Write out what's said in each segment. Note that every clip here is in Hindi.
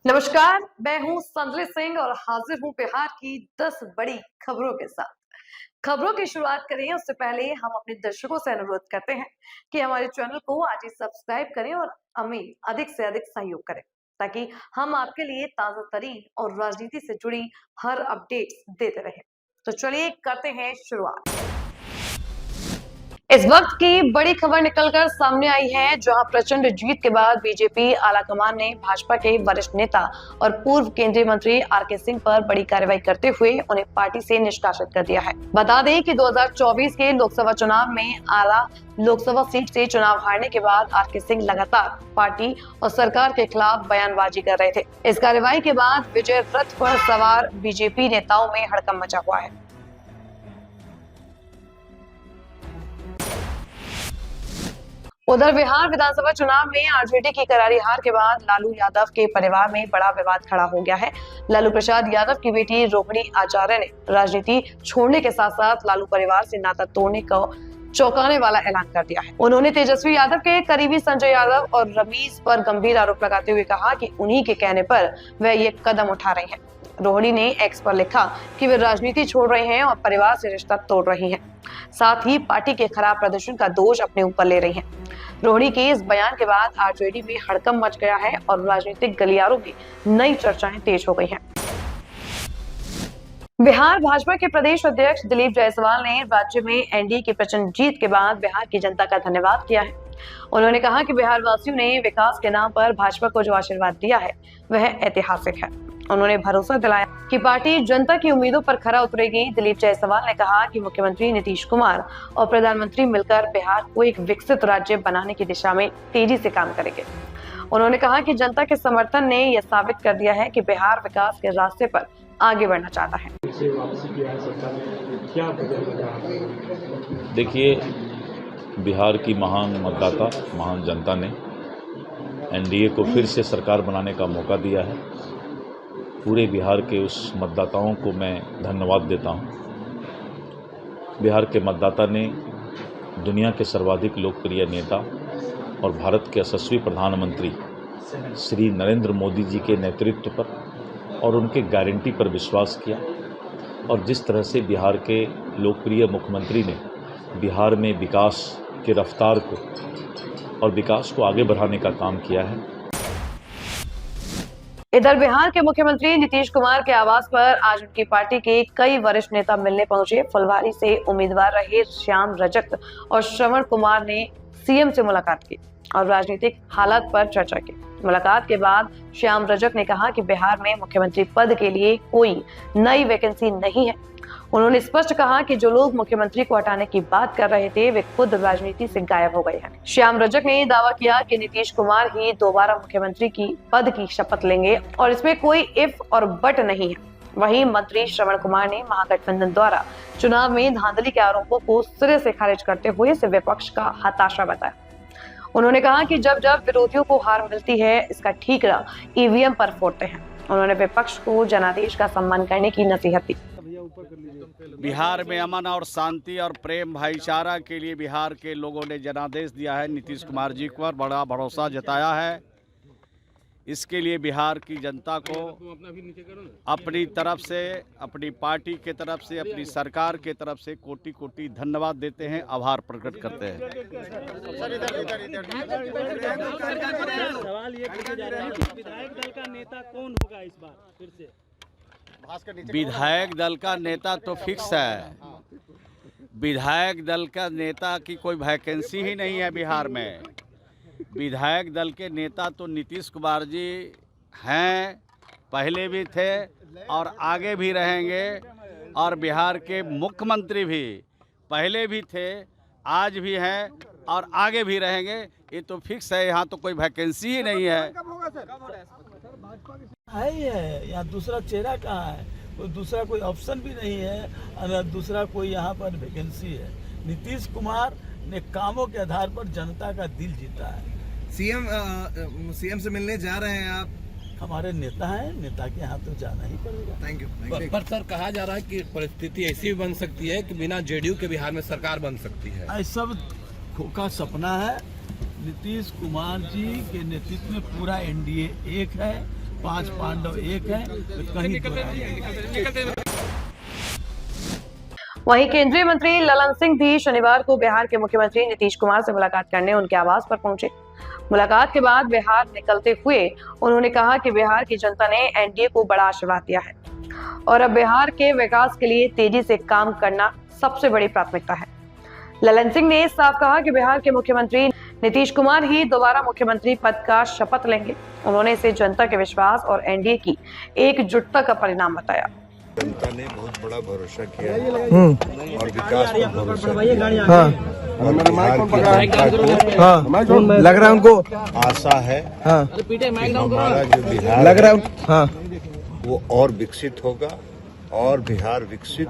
नमस्कार, मैं हूं संजय सिंह और हाजिर हूं बिहार की 10 बड़ी खबरों के साथ। खबरों की शुरुआत करें उससे पहले हम अपने दर्शकों से अनुरोध करते हैं कि हमारे चैनल को आज ही सब्सक्राइब करें और हमें अधिक से अधिक सहयोग करें ताकि हम आपके लिए ताजा तरीन और राजनीति से जुड़ी हर अपडेट्स देते रहें। तो चलिए करते हैं शुरुआत। इस वक्त की बड़ी खबर निकलकर सामने आई है, जहां प्रचंड जीत के बाद बीजेपी आलाकमान ने भाजपा के वरिष्ठ नेता और पूर्व केंद्रीय मंत्री आरके सिंह पर बड़ी कार्रवाई करते हुए उन्हें पार्टी से निष्कासित कर दिया है। बता दें कि 2024 के लोकसभा चुनाव में आला लोकसभा सीट से चुनाव हारने के बाद आरके सिंह लगातार पार्टी और सरकार के खिलाफ बयानबाजी कर रहे थे। इस कार्रवाई के बाद विजय रथ पर सवार बीजेपी नेताओं में हड़कंप मचा हुआ है। उधर बिहार विधानसभा चुनाव में आरजेडी की करारी हार के बाद लालू यादव के परिवार में बड़ा विवाद खड़ा हो गया है। लालू प्रसाद यादव की बेटी रोहिणी आचार्य ने राजनीति छोड़ने के साथ साथ लालू परिवार से नाता तोड़ने का चौंकाने वाला ऐलान कर दिया है। उन्होंने तेजस्वी यादव के करीबी संजय यादव और रमीज पर गंभीर आरोप लगाते हुए कहा कि उन्हीं के कहने पर वह ये कदम उठा रहे हैं। रोहिणी ने एक्स पर लिखा कि वे राजनीति छोड़ रहे हैं और परिवार से रिश्ता तोड़ रही हैं, साथ ही पार्टी के खराब प्रदर्शन का दोष अपने ऊपर ले रही हैं। रोहिणी के इस बयान के बाद आरजेडी में हड़कंप मच गया है और राजनीतिक गलियारों में नई चर्चाएं तेज हो गई हैं। बिहार भाजपा के प्रदेश अध्यक्ष दिलीप जायसवाल ने राज्य में एनडीए की प्रचंड जीत के बाद बिहार की जनता का धन्यवाद किया है। उन्होंने कहा कि बिहार वासियों ने विकास के नाम पर भाजपा को जो आशीर्वाद दिया है वह ऐतिहासिक है। उन्होंने भरोसा दिलाया कि पार्टी जनता की उम्मीदों पर खरा उतरेगी। दिलीप जायसवाल ने कहा कि मुख्यमंत्री नीतीश कुमार और प्रधानमंत्री मिलकर बिहार को एक विकसित राज्य बनाने की दिशा में तेजी से काम करेंगे। उन्होंने कहा कि जनता के समर्थन ने यह साबित कर दिया है कि बिहार विकास के रास्ते पर आगे बढ़ना चाहता है। देखिए, बिहार की महान मतदाता, महान जनता ने एनडीए को फिर से सरकार बनाने का मौका दिया है। पूरे बिहार के उस मतदाताओं को मैं धन्यवाद देता हूं। बिहार के मतदाता ने दुनिया के सर्वाधिक लोकप्रिय नेता और भारत के यशस्वी प्रधानमंत्री श्री नरेंद्र मोदी जी के नेतृत्व पर और उनके गारंटी पर विश्वास किया, और जिस तरह से बिहार के लोकप्रिय मुख्यमंत्री ने बिहार में विकास की रफ्तार को और विकास को आगे बढ़ाने का काम किया है। इधर बिहार के मुख्यमंत्री नीतीश कुमार के आवास पर आज उनकी पार्टी के कई वरिष्ठ नेता मिलने पहुंचे। फुलवारी से उम्मीदवार रहे श्याम रजक और श्रवण कुमार ने सीएम से मुलाकात की और राजनीतिक हालात पर चर्चा की। मुलाकात के बाद श्याम रजक ने कहा कि बिहार में मुख्यमंत्री पद के लिए कोई नई वैकेंसी नहीं है। उन्होंने स्पष्ट कहा कि जो लोग मुख्यमंत्री को हटाने की बात कर रहे थे वे खुद राजनीति से गायब हो गए हैं। श्याम रजक ने दावा किया कि नीतीश कुमार ही दोबारा मुख्यमंत्री की पद की शपथ लेंगे और इसमें कोई इफ और बट नहीं है। वहीं मंत्री श्रवण कुमार ने महागठबंधन द्वारा चुनाव में धांधली के आरोपों को सिरे से खारिज करते हुए इसे विपक्ष का हताशा बताया। उन्होंने कहा कि जब जब विरोधियों को हार मिलती है इसका ठीकरा ईवीएम पर फोड़ते हैं। उन्होंने विपक्ष को जनादेश का सम्मान करने की नसीहत दी। बिहार में अमन और शांति और प्रेम भाईचारा के लिए बिहार के लोगों ने जनादेश दिया है। नीतीश कुमार जी पर बड़ा भरोसा जताया है। इसके लिए बिहार की जनता को अपनी तरफ से, अपनी पार्टी के तरफ से, अपनी सरकार के तरफ से कोटि कोटि धन्यवाद देते हैं, आभार प्रकट करते हैं। सवाल ये पूछा जा रहा है कि विधायक दल का नेता कौन होगा इस बार फिर से? विधायक दल का नेता तो फिक्स है। विधायक दल का नेता की कोई वैकेंसी ही नहीं है बिहार में। विधायक दल के नेता तो नीतीश कुमार जी हैं, पहले भी थे और आगे भी रहेंगे, और बिहार के मुख्यमंत्री भी पहले भी थे, आज भी हैं और आगे भी रहेंगे। ये तो फिक्स है, यहाँ तो कोई वैकेंसी ही नहीं है। है या दूसरा चेहरा कहाँ है? कोई दूसरा कोई ऑप्शन भी नहीं है और दूसरा कोई यहाँ पर वैकेंसी है। नीतीश कुमार ने कामों के आधार पर जनता का दिल जीता है। सीएम से मिलने जा रहे हैं आप? हमारे नेता हैं, नेता के यहाँ तो जाना ही पड़ेगा। Thank you. पर सर कहा जा रहा है कि परिस्थिति ऐसी भी बन सकती है कि बिना जेडीयू के बिहार में सरकार बन सकती है। ऐसा खोखा सपना है। नीतीश कुमार जी के नेतृत्व में पूरा एनडीए एक है 5 पांडव एक हैं, तो कहीं दो नहीं। वहीं केंद्रीय मंत्री ललन सिंह भी शनिवार को बिहार के मुख्यमंत्री नीतीश कुमार से मुलाकात करने उनके आवास पर पहुंचे। मुलाकात के बाद बिहार निकलते हुए उन्होंने कहा कि बिहार की जनता ने एनडीए को बड़ा आशीर्वाद दिया है और अब बिहार के विकास के लिए तेजी से काम करना सबसे बड़ी प्राथमिकता है। ललन सिंह ने साफ कहा कि बिहार के मुख्यमंत्री नीतीश कुमार ही दोबारा मुख्यमंत्री पद का शपथ लेंगे। उन्होंने इसे जनता के विश्वास और एनडीए की एकजुटता का परिणाम बताया। जनता ने बहुत बड़ा भरोसा किया और विकास पर भरोसा किया। और बिहार की जनता को लग रहा है उनको आशा है कि हमारा जो बिहार लग रहा है वो और विकसित होगा और बिहार विकसित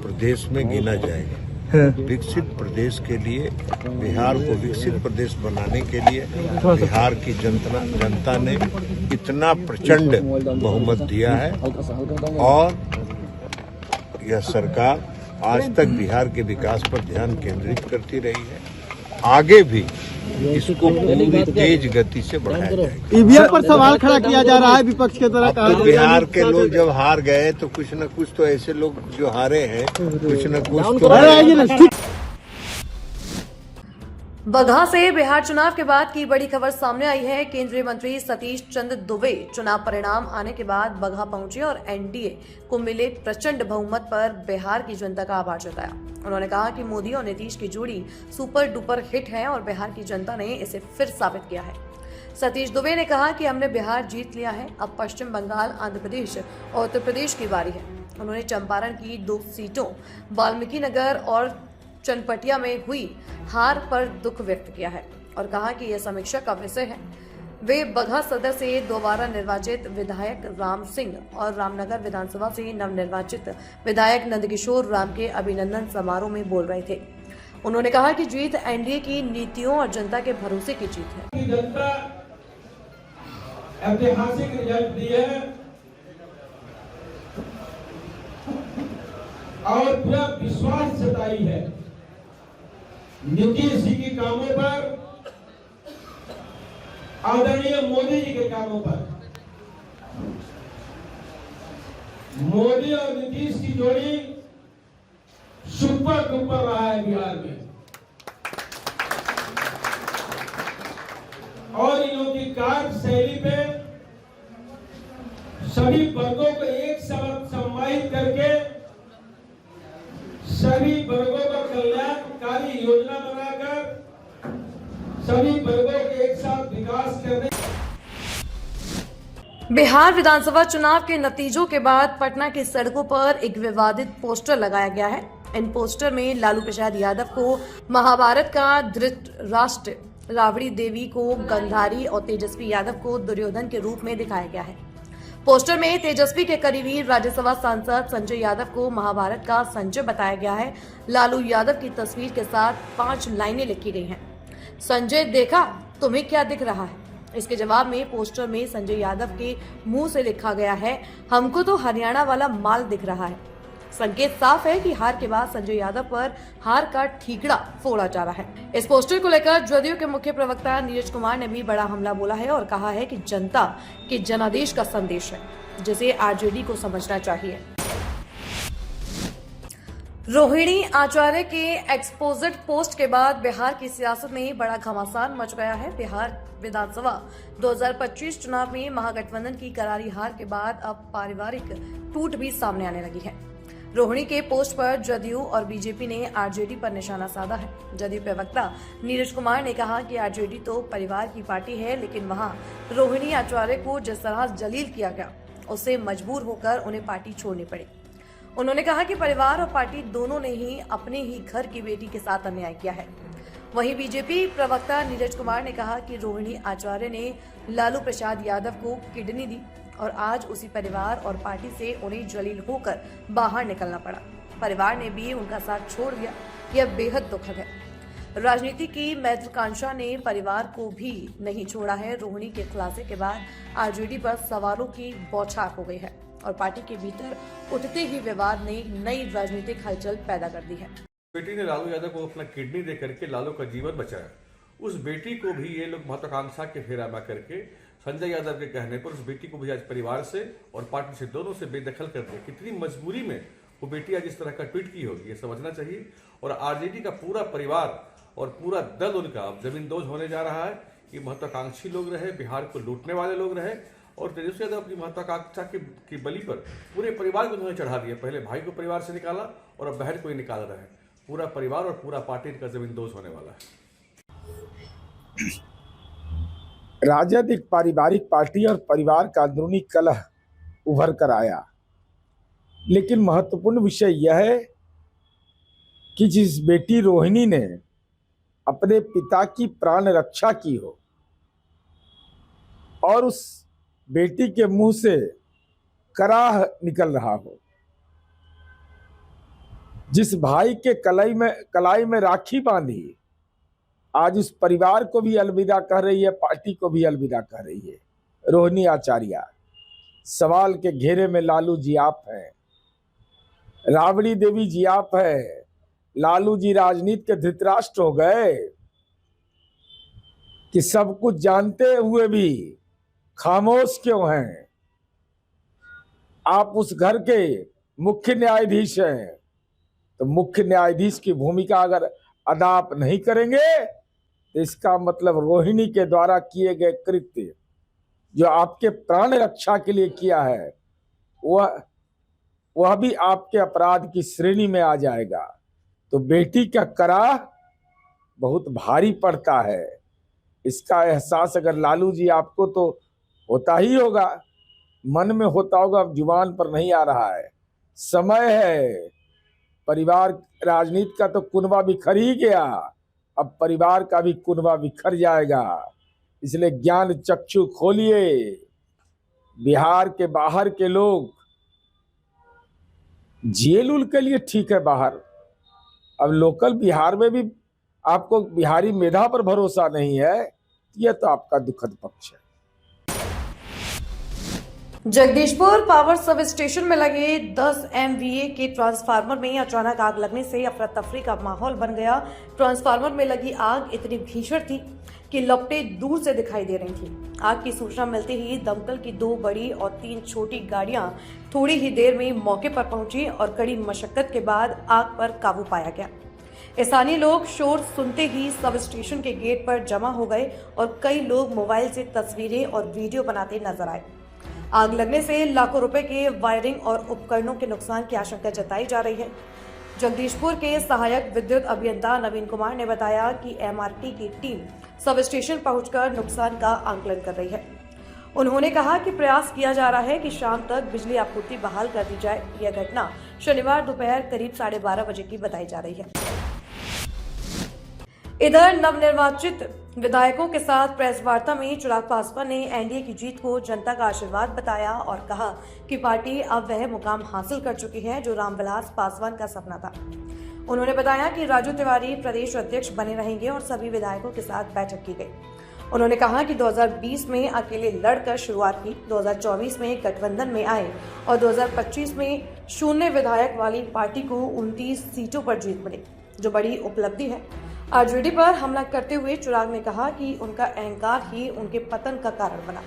प्रदेश में गिना जाएगा। विकसित प्रदेश के लिए, बिहार को विकसित प्रदेश बनाने के लिए बिहार की जनता ने इतना प्रचंड बहुमत दिया है और यह सरकार आज तक बिहार के विकास पर ध्यान केंद्रित करती रही है। आगे भी इसको पूरी तेज गति से बढ़ाया जाएगा। ईवीएम पर सवाल खड़ा किया जा रहा है विपक्ष के तरह। तो बिहार के लोग जब हार गए तो कुछ न कुछ तो ऐसे लोग जो हारे हैं कुछ न कुछ तो बगहा से बिहार चुनाव के बाद की बड़ी खबर सामने आई है। केंद्रीय मंत्री सतीश चंद्र दुबे चुनाव परिणाम आने के बाद बगहा पहुंचे और एनडीए को मिले प्रचंड बहुमत पर बिहार की जनता का आभार जताया। उन्होंने कहा कि मोदी और नीतीश की जोड़ी सुपर डुपर हिट है और बिहार की जनता ने इसे फिर साबित किया है। सतीश दुबे ने कहा कि हमने बिहार जीत लिया है, अब पश्चिम बंगाल, आंध्र प्रदेश और उत्तर प्रदेश की बारी है। उन्होंने चंपारण की 2 सीटों वाल्मीकि नगर और चनपटिया में हुई हार पर दुख व्यक्त किया है और कहा कि यह समीक्षा का विषय है। वे बगहा सदर से दोबारा निर्वाचित विधायक राम सिंह और रामनगर विधानसभा से नवनिर्वाचित विधायक नंदकिशोर राम के अभिनंदन समारोह में बोल रहे थे। उन्होंने कहा कि जीत एनडीए की नीतियों और जनता के भरोसे की जीत है। जनता ऐतिहासिक रिजल्ट दी है और पूरा विश्वास जताई है नीतीश जी के कामों पर, आदरणीय मोदी जी के कामों पर। मोदी और नीतीश की जोड़ी सुपर डुपर रहा है बिहार में और इन लोगों की कार्यशैली पे सभी वर्गों को एक साथ सम्मानित करके सभी वर्गों का कल्याणकारी योजना बनाकर सभी वर्गों के एक साथ विकास करने। बिहार विधानसभा चुनाव के नतीजों के बाद पटना की सड़कों पर एक विवादित पोस्टर लगाया गया है। इन पोस्टर में लालू प्रसाद यादव को महाभारत का धृतराष्ट्र, राबड़ी देवी को गंधारी और तेजस्वी यादव को दुर्योधन के रूप में दिखाया गया है। पोस्टर में तेजस्वी के करीबी राज्यसभा सांसद संजय यादव को महाभारत का संजय बताया गया है। लालू यादव की तस्वीर के साथ 5 लाइनें लिखी गई हैं। संजय, देखा तुम्हें क्या दिख रहा है? इसके जवाब में पोस्टर में संजय यादव के मुंह से लिखा गया है, हमको तो हरियाणा वाला माल दिख रहा है। संकेत साफ है कि हार के बाद संजय यादव पर हार का ठीकरा फोड़ा जा रहा है। इस पोस्टर को लेकर जदयू के मुख्य प्रवक्ता नीरज कुमार ने भी बड़ा हमला बोला है और कहा है कि जनता के जनादेश का संदेश है, जिसे आरजेडी को समझना चाहिए। रोहिणी आचार्य के एक्सपोज्ड पोस्ट के बाद बिहार की सियासत में बड़ा घमासान मच गया है। बिहार विधानसभा 2025 चुनाव में महागठबंधन की करारी हार के बाद अब पारिवारिक टूट भी सामने आने लगी है। रोहिणी के पोस्ट पर जदयू और बीजेपी ने आरजेडी पर निशाना साधा है। जदयू प्रवक्ता नीरज कुमार ने कहा कि आरजेडी तो परिवार की पार्टी है, लेकिन वहां रोहिणी आचार्य को जिस तरह जलील किया गया, उससे मजबूर होकर उन्हें पार्टी छोड़नी पड़ी। उन्होंने कहा कि परिवार और पार्टी दोनों ने ही अपने ही घर की बेटी के साथ अन्याय किया है। वहीं बीजेपी प्रवक्ता नीरज कुमार ने कहा कि रोहिणी आचार्य ने लालू प्रसाद यादव को किडनी दी और आज उसी परिवार और पार्टी से उन्हें जलील होकर बाहर निकलना पड़ा। परिवार ने भी उनका साथ छोड़ दिया। यह बेहद दुखद है। राजनीति की महत्वाकांक्षा ने परिवार को भी नहीं छोड़ा है। रोहिणी के खुलासे के बाद आरजेडी पर सवालों की बौछार हो गई है और पार्टी के भीतर उठते ही विवाद ने नई राजनीतिक हलचल पैदा कर दी है। बेटी ने लालू यादव को अपना किडनी दे करके लालू का जीवन बचाया। उस बेटी को भी ये लोग महत्वाकांक्षा के फेरा में करके संजय यादव के कहने पर उस बेटी को भी आज परिवार से और पार्टी से दोनों से बेदखल कर दिया। कितनी मजबूरी में वो बेटी आज इस तरह का ट्वीट की होगी, ये समझना चाहिए। और आरजेडी का पूरा परिवार और पूरा दल उनका अब जमींदोज होने जा रहा है। ये महत्वाकांक्षी लोग रहे, बिहार को लूटने वाले लोग रहे, और तेजस्वी यादव अपनी महत्वाकांक्षा की बलि पर पूरे परिवार को उन्होंने चढ़ा दिया। पहले भाई को परिवार से निकाला और अब बहन को ही निकाल रहे हैं। पूरा परिवार और पूरा पार्टी इनका जमींदोज होने वाला है। राजद एक पारिवारिक पार्टी और परिवार का अंदरूनी कलह उभर कर आया, लेकिन महत्वपूर्ण विषय यह है कि जिस बेटी रोहिणी ने अपने पिता की प्राण रक्षा की हो और उस बेटी के मुंह से कराह निकल रहा हो, जिस भाई के कलाई में राखी बांधी आज उस परिवार को भी अलविदा कह रही है, पार्टी को भी अलविदा कह रही है, रोहिणी आचार्य। सवाल के घेरे में लालू जी आप हैं, राबड़ी देवी जी आप हैं। लालू जी राजनीति के धृतराष्ट्र हो गए कि सब कुछ जानते हुए भी खामोश क्यों हैं? आप उस घर के मुख्य न्यायाधीश हैं, तो मुख्य न्यायाधीश की भूमिका अगर अदा आप नहीं करेंगे तो इसका मतलब रोहिणी के द्वारा किए गए कृत्य जो आपके प्राण रक्षा के लिए किया है वह भी आपके अपराध की श्रेणी में आ जाएगा। तो बेटी का कराह बहुत भारी पड़ता है। इसका एहसास अगर लालू जी आपको तो होता ही होगा, मन में होता होगा, अब जुबान पर नहीं आ रहा है। समय है, परिवार राजनीति का तो कुनबा बिखर ही गया, अब परिवार का भी कुनबा बिखर जाएगा। इसलिए ज्ञान चक्षु खोलिए। बिहार के बाहर के लोग जेल उल के लिए ठीक है बाहर, अब लोकल बिहार में भी आपको बिहारी मेधा पर भरोसा नहीं है, यह तो आपका दुखद पक्ष है। जगदीशपुर पावर सब स्टेशन में लगे 10 MVA के ट्रांसफार्मर में अचानक आग लगने से अफरा तफरी का माहौल बन गया। ट्रांसफार्मर में लगी आग इतनी भीषण थी कि लपटें दूर से दिखाई दे रही थी। आग की सूचना मिलते ही दमकल की 2 बड़ी और 3 छोटी गाड़ियां थोड़ी ही देर में मौके पर पहुंची और कड़ी मशक्कत के बाद आग पर काबू पाया गया। स्थानीय लोग शोर सुनते ही सब स्टेशन के गेट पर जमा हो गए और कई लोग मोबाइल से तस्वीरें और वीडियो बनाते नजर आए। आग लगने से लाखों रुपए के वायरिंग और उपकरणों के नुकसान की आशंका जताई जा रही है। जगदीशपुर के सहायक विद्युत अभियंता नवीन कुमार ने बताया कि MRT की टीम सब स्टेशन पहुंचकर नुकसान का आंकलन कर रही है। उन्होंने कहा कि प्रयास किया जा रहा है कि शाम तक बिजली आपूर्ति बहाल कर दी जाए। यह घटना शनिवार दोपहर करीब 12:30 बजे की बताई जा रही है। इधर नवनिर्वाचित विधायकों के साथ प्रेस वार्ता में चिराग पासवान ने एनडीए की जीत को जनता का आशीर्वाद बताया और कहा कि पार्टी अब वह मुकाम हासिल कर चुकी है जो रामविलास पासवान का सपना था। उन्होंने बताया कि राजू तिवारी प्रदेश अध्यक्ष बने रहेंगे और सभी विधायकों के साथ बैठक की गई। उन्होंने कहा कि 2020 में अकेले लड़कर शुरुआत की, 2024 में गठबंधन में आए और 2025 में शून्य विधायक वाली पार्टी को 29 सीटों पर जीत मिली, जो बड़ी उपलब्धि है। आरजेडी पर हमला करते हुए चिराग ने कहा कि उनका अहंकार ही उनके पतन का कारण बना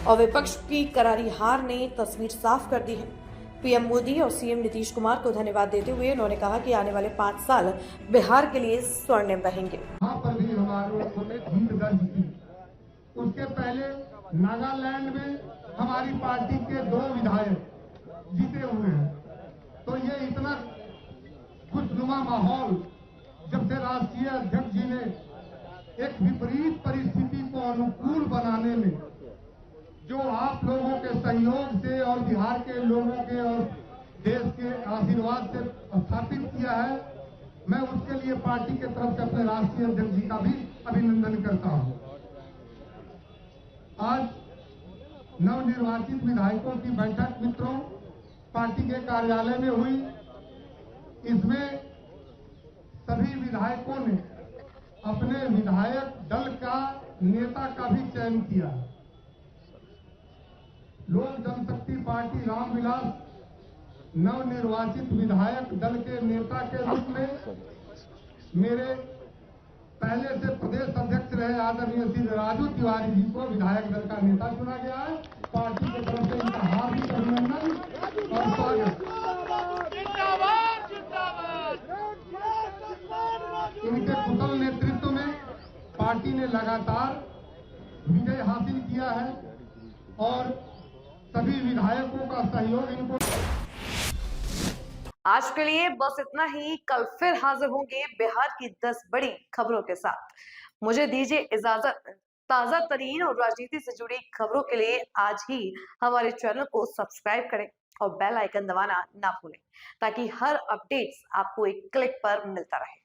और विपक्ष की करारी हार ने तस्वीर साफ कर दी है। पीएम मोदी और सीएम नीतीश कुमार को धन्यवाद देते हुए उन्होंने कहा कि आने वाले 5 साल बिहार के लिए स्वर्णिम रहेंगे। यहाँ पर भी हमारे जीत दर्ज की। उसके पहले नागालैंड में हमारी पार्टी के 2 विधायक जीते हुए हैं। तो ये इतना खुशनुमा माहौल जब से राष्ट्रीय अध्यक्ष जी ने एक विपरीत परिस्थिति को अनुकूल बनाने में जो आप लोगों के सहयोग से और बिहार के लोगों के और देश के आशीर्वाद से स्थापित किया है, मैं उसके लिए पार्टी के तरफ से अपने राष्ट्रीय अध्यक्ष जी का भी अभिनंदन करता हूं। आज नवनिर्वाचित विधायकों की बैठक मित्रों पार्टी के कार्यालय में हुई। इसमें सभी विधायकों ने अपने विधायक दल का नेता का भी चयन किया। लोक जनशक्ति पार्टी रामविलास नवनिर्वाचित विधायक दल के नेता के रूप में मेरे पहले से प्रदेश अध्यक्ष रहे आदरणीय श्री राजू तिवारी जी को विधायक दल का नेता चुना गया है। पार्टी की तरफ से इनका हार्दिक अभिनंदन और स्वागत। इनके कुशल नेतृत्व में पार्टी ने लगातार विजय हासिल किया है और सभी विधायकों का सहयोग इनको। आज के लिए बस इतना ही। कल फिर हाजिर होंगे बिहार की 10 बड़ी खबरों के साथ। मुझे दीजिए इजाजत। ताजा तरीन और राजनीति से जुड़ी खबरों के लिए आज ही हमारे चैनल को सब्सक्राइब करें और बेल आइकन दबाना ना भूलें, ताकि हर अपडेट्स आपको एक क्लिक पर मिलता रहे।